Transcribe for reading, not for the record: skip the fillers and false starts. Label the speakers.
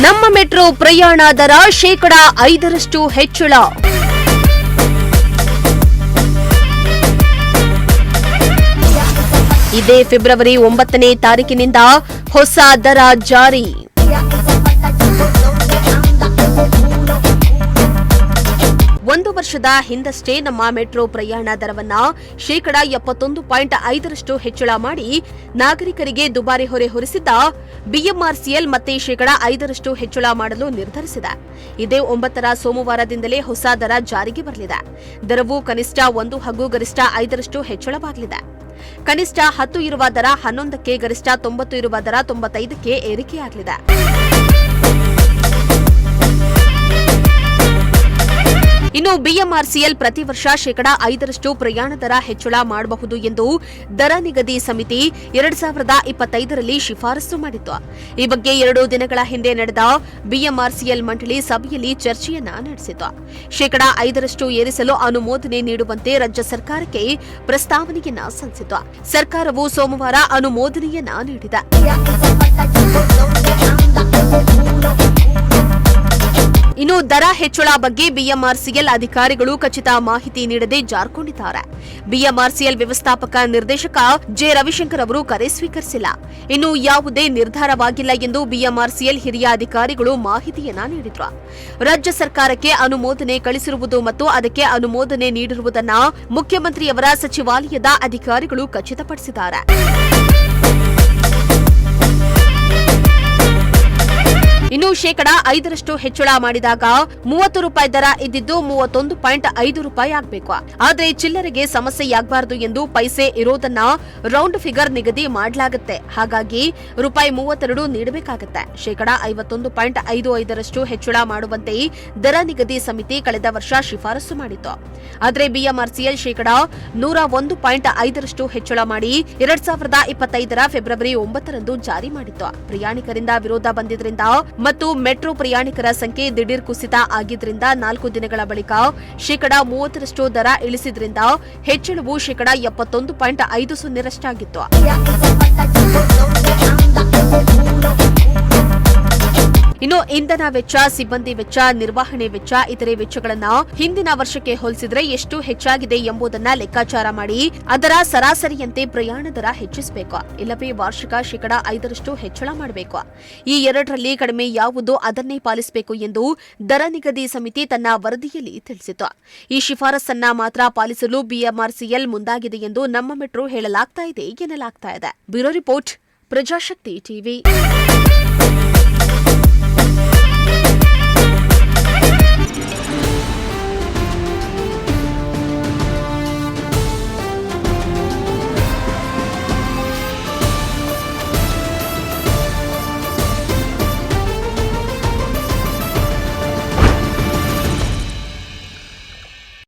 Speaker 1: ನಮ್ಮ ಮೆಟ್ರೋ ಪ್ರಯಾಣ ದರ 5% ಹೆಚ್ಚಳ. ಇದೇ ಫೆಬ್ರವರಿ 9ನೇ ತಾರೀಕಿನಿಂದ ಹೊಸ ದರ ಜಾರಿ. ಒಂದು ವರ್ಷದ ಹಿಂದಷ್ಟೇ ನಮ್ಮ ಮೆಟ್ರೋ ಪ್ರಯಾಣ ದರವನ್ನ 71.5% ಹೆಚ್ಚಳ ಮಾಡಿ ನಾಗರಿಕರಿಗೆ ದುಬಾರಿ ಹೊರೆ ಹೊರಿಸಿದ್ದ ಬಿಎಂಆರ್ಸಿಎಲ್ ಮತ್ತೆ 5% ಹೆಚ್ಚಳ ಮಾಡಲು ನಿರ್ಧರಿಸಿದೆ. ಇದೇ 9ರ ಸೋಮವಾರದಿಂದಲೇ ಹೊಸ ದರ ಜಾರಿಗೆ ಬರಲಿದೆ. ದರವು ಕನಿಷ್ಠ 1 ಹಾಗೂ ಗರಿಷ್ಠ 5% ಹೆಚ್ಚಳವಾಗಲಿದೆ. ಕನಿಷ್ಠ 10 ಇರುವ ದರ 11ಕ್ಕೆ, ಗರಿಷ್ಠ 90 ಇರುವ ದರ 95ಕ್ಕೆ ಏರಿಕೆಯಾಗಲಿದೆ. ಇನ್ನು ಬಿಎಂಆರ್ಸಿಎಲ್ ಪ್ರತಿ ವರ್ಷ 5% ಪ್ರಯಾಣ ದರ ಹೆಚ್ಚಳ ಮಾಡಬಹುದು ಎಂದು ದರ ನಿಗದಿ ಸಮಿತಿ 2025ರಲ್ಲಿ ಶಿಫಾರಸು ಮಾಡಿತ್ತು. ಈ ಬಗ್ಗೆ 2 ದಿನಗಳ ಹಿಂದೆ ನಡೆದ ಬಿಎಂಆರ್ಸಿಎಲ್ ಮಂಡಳಿ ಸಭೆಯಲ್ಲಿ ಚರ್ಚೆಯನ್ನ ನಡೆಸಿತು. 5% ಏರಿಸಲು ಅನುಮೋದನೆ ನೀಡುವಂತೆ ರಾಜ್ಯ ಸರ್ಕಾರಕ್ಕೆ ಪ್ರಸ್ತಾವನೆಯನ್ನ ಸಲ್ಲಿಸಿತು. ಸರ್ಕಾರವು ಸೋಮವಾರ ಅನುಮೋದನೆಯನ್ನ ನೀಡಿದೆ. ಇನ್ನು ದರ ಹೆಚ್ಚಳ ಬಗ್ಗೆ ಬಿಎಂಆರ್ಸಿಎಲ್ ಅಧಿಕಾರಿಗಳು ಖಚಿತ ಮಾಹಿತಿ ನೀಡದೆ ಜಾರ್ಕೊಂಡಿದ್ದಾರೆ. ಬಿಎಂಆರ್ಸಿಎಲ್ ವ್ಯವಸ್ಥಾಪಕ ನಿರ್ದೇಶಕ ಜೆ ರವಿಶಂಕರ್ ಅವರು ಕರೆ ಸ್ವೀಕರಿಸಿಲ್ಲ. ಇನ್ನು ಯಾವುದೇ ನಿರ್ಧಾರವಾಗಿಲ್ಲ ಎಂದು ಬಿಎಂಆರ್ಸಿಎಲ್ ಹಿರಿಯ ಅಧಿಕಾರಿಗಳು ಮಾಹಿತಿಯನ್ನ ನೀಡಿದ್ರು. ರಾಜ್ಯ ಸರ್ಕಾರಕ್ಕೆ ಅನುಮೋದನೆ ಕಳಿಸಿರುವುದು ಮತ್ತು ಅದಕ್ಕೆ ಅನುಮೋದನೆ ನೀಡಿರುವುದನ್ನು ಮುಖ್ಯಮಂತ್ರಿಯವರ ಸಚಿವಾಲಯದ ಅಧಿಕಾರಿಗಳು ಖಚಿತಪಡಿಸಿದ್ದಾರೆ. ಇನ್ನು 5% ಹೆಚ್ಚಳ ಮಾಡಿದಾಗ 30 ರೂಪಾಯಿ ದರ ಇದ್ದಿದ್ದು 31.5 ರೂಪಾಯಿ ಆಗಬೇಕು. ಆದರೆ ಚಿಲ್ಲರೆಗೆ ಸಮಸ್ಯೆಯಾಗಬಾರದು ಎಂದು ಪೈಸೆ ಇರೋದನ್ನ ರೌಂಡ್ ಫಿಗರ್ ನಿಗದಿ ಮಾಡಲಾಗುತ್ತೆ. ಹಾಗಾಗಿ ₹32 ನೀಡಬೇಕಾಗುತ್ತೆ. 51.55ರಷ್ಟು ಹೆಚ್ಚಳ ಮಾಡುವಂತೆ ದರ ನಿಗದಿ ಸಮಿತಿ ಕಳೆದ ವರ್ಷ ಶಿಫಾರಸು ಮಾಡಿತ್ತು. ಆದರೆ ಬಿಎಂಆರ್ಸಿಎಲ್ 101.5ರಷ್ಟು ಹೆಚ್ಚಳ ಮಾಡಿ 2025ರ ಫೆಬ್ರವರಿ 9ರಂದು ಜಾರಿ ಮಾಡಿತ್ತು. ಪ್ರಯಾಣಿಕರಿಂದ ವಿರೋಧ ಬಂದಿದ್ದರಿಂದ ಮತ್ತು ಮೆಟ್ರೋ ಪ್ರಯಾಣಿಕರ ಸಂಖ್ಯೆ ದಿಢೀರ್ ಕುಸಿತ ಆಗಿದ್ರಿಂದ 4 ದಿನಗಳ ಬಳಿಕ 30ರಷ್ಟು ದರ ಇಳಿಸಿದ್ರಿಂದ ಹೆಚ್ಚಳವು 71.50ರಷ್ಟಾಗಿತ್ತು. ಇನ್ನು ಇಂಧನ ವೆಚ್ಚ, ಸಿಬ್ಬಂದಿ ವೆಚ್ಚ, ನಿರ್ವಹಣೆ ವೆಚ್ಚ, ಇತರೆ ವೆಚ್ಚಗಳನ್ನು ಹಿಂದಿನ ವರ್ಷಕ್ಕೆ ಹೋಲಿಸಿದರೆ ಎಷ್ಟು ಹೆಚ್ಚಾಗಿದೆ ಎಂಬುದನ್ನು ಲೆಕ್ಕಾಚಾರ ಮಾಡಿ ಅದರ ಸರಾಸರಿಯಂತೆ ಪ್ರಯಾಣ ದರ ಹೆಚ್ಚಿಸಬೇಕು. ಇಲ್ಲವೇ ವಾರ್ಷಿಕ 5% ಹೆಚ್ಚಳ ಮಾಡಬೇಕು. ಈ ಎರಡರಲ್ಲಿ ಕಡಿಮೆ ಯಾವುದು ಅದನ್ನೇ ಪಾಲಿಸಬೇಕು ಎಂದು ದರ ನಿಗದಿ ಸಮಿತಿ ತನ್ನ ವರದಿಯಲ್ಲಿ ತಿಳಿಸಿತು. ಈ ಶಿಫಾರಸನ್ನ ಮಾತ್ರ ಪಾಲಿಸಲು ಬಿಎಂಆರ್ಸಿಎಲ್ ಮುಂದಾಗಿದೆ ಎಂದು ನಮ್ಮ ಮೆಟ್ರೋ ಹೇಳಲಾಗ್ತಾ ಇದೆ ಎನ್ನಲಾಗ್ತಾ ಇದೆ. Bureau report, Prajashakti TV.